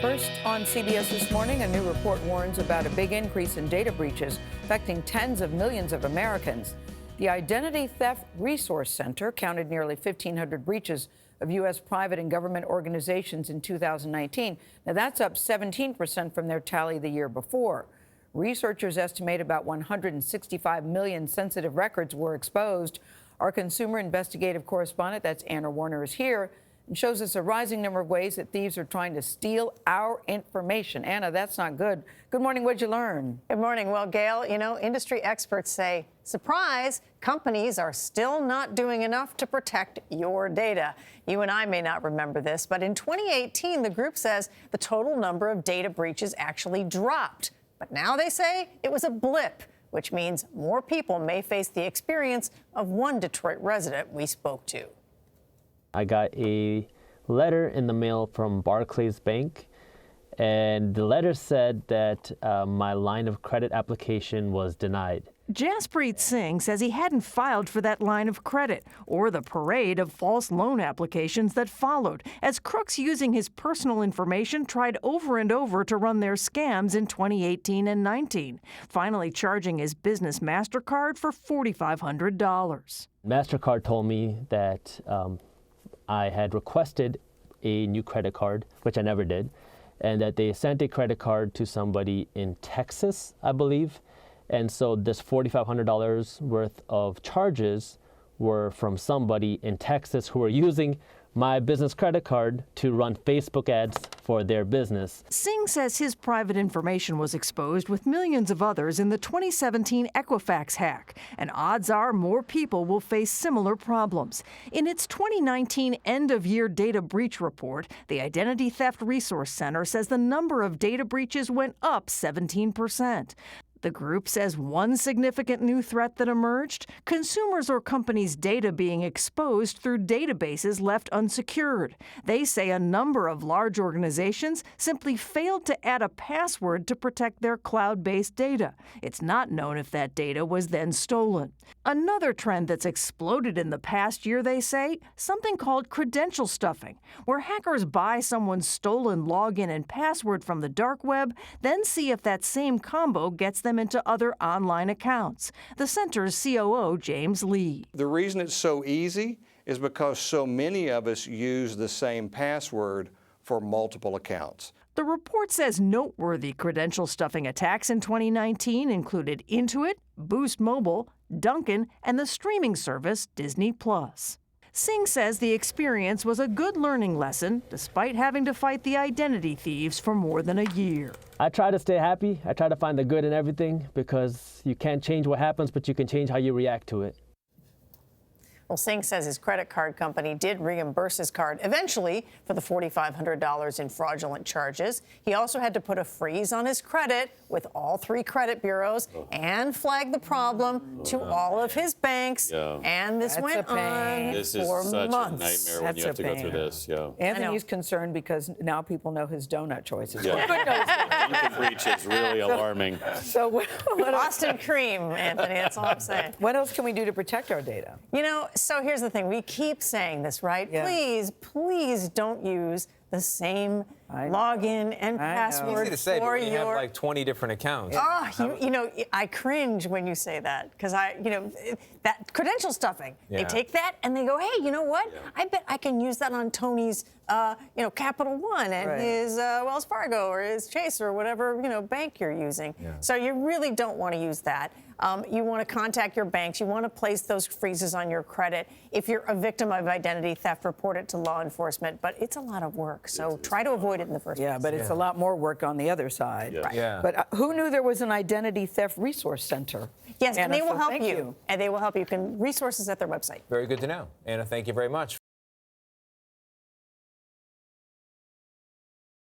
First on CBS This Morning, a new report warns about a big increase in data breaches affecting tens of millions of Americans. The Identity Theft Resource Center counted nearly 1,500 breaches of U.S. private and government organizations in 2019. Now, that's up 17% from their tally the year before. Researchers estimate about 165 million sensitive records were exposed. Our consumer investigative correspondent, that's Werner, is here and shows us a rising number of ways that thieves are trying to steal our information. Anna, that's not good. Good morning. What'd you learn? Good morning. Well, Gayle, industry experts say, surprise, companies are still not doing enough to protect your data. You and I may not remember this, but in 2018, the group says the total number of data breaches actually dropped. But now they say it was a blip, which means more people may face the experience of one Detroit resident we spoke to. I got a letter in the mail from Barclays Bank, and the letter said that my line of credit application was denied. Jaspreet Singh says he hadn't filed for that line of credit or the parade of false loan applications that followed as crooks using his personal information tried over and over to run their scams in 2018 and 19, finally charging his business MasterCard for $4,500. MasterCard told me that I had requested a new credit card, which I never did, and that they sent a credit card to somebody in Texas, I believe. And so this $4,500 worth of charges were from somebody in Texas who were using my business credit card to run Facebook ads for their business. Singh says his private information was exposed with millions of others in the 2017 Equifax hack, and odds are more people will face similar problems. In its 2019 end-of-year data breach report, the Identity Theft Resource Center says the number of data breaches went up 17%. The group says one significant new threat that emerged: consumers' or companies' data being exposed through databases left unsecured. They say a number of large organizations simply failed to add a password to protect their cloud-based data. It's not known if that data was then stolen. Another trend that's exploded in the past year, they say, something called credential stuffing, where hackers buy someone's stolen login and password from the dark web, then see if that same combo gets them into other online accounts. The center's COO, James Lee. The reason it's so easy is because so many of us use the same password for multiple accounts. The report says noteworthy credential stuffing attacks in 2019 included Intuit, Boost Mobile, Dunkin', and the streaming service Disney+. Singh says the experience was a good learning lesson, despite having to fight the identity thieves for more than a year. I try to stay happy. I try to find the good in everything, because you can't change what happens, but you can change how you react to it. Well, Singh says his credit card company did reimburse his card eventually for the $4,500 in fraudulent charges. He also had to put a freeze on his credit with all 3 credit bureaus and flag the problem to all of his banks. Yeah. And this went on This is for such months. a nightmare when you have to go through this. Yeah. Anthony's concerned because now people know his donut choices. Yeah. You can reach is really alarming. So what Boston cream, Anthony, that's all I'm saying. What else can we do to protect our data? So here's the thing. We keep saying this, right? Yeah. Please don't use the same login and password Easy to say, but for when you have your... like 20 different accounts. Oh, I cringe when you say that, because that credential stuffing. Yeah. They take that and they go, hey, you know what? Yeah. I bet I can use that on Tony's, Capital One and his Wells Fargo or his Chase or whatever, bank you're using. Yeah. So you really don't want to use that. You want to contact your banks. You want to place those freezes on your credit. If you're a victim of identity theft, report it to law enforcement. But it's a lot of work, so try to avoid it in the first place. Yeah, but it's a lot more work on the other side. Yeah. Right. Yeah. But who knew there was an Identity Theft Resource Center? Yes, Anna, and they will help thank you. And they will help you. You can resources at their website. Very good to know. Anna, thank you very much.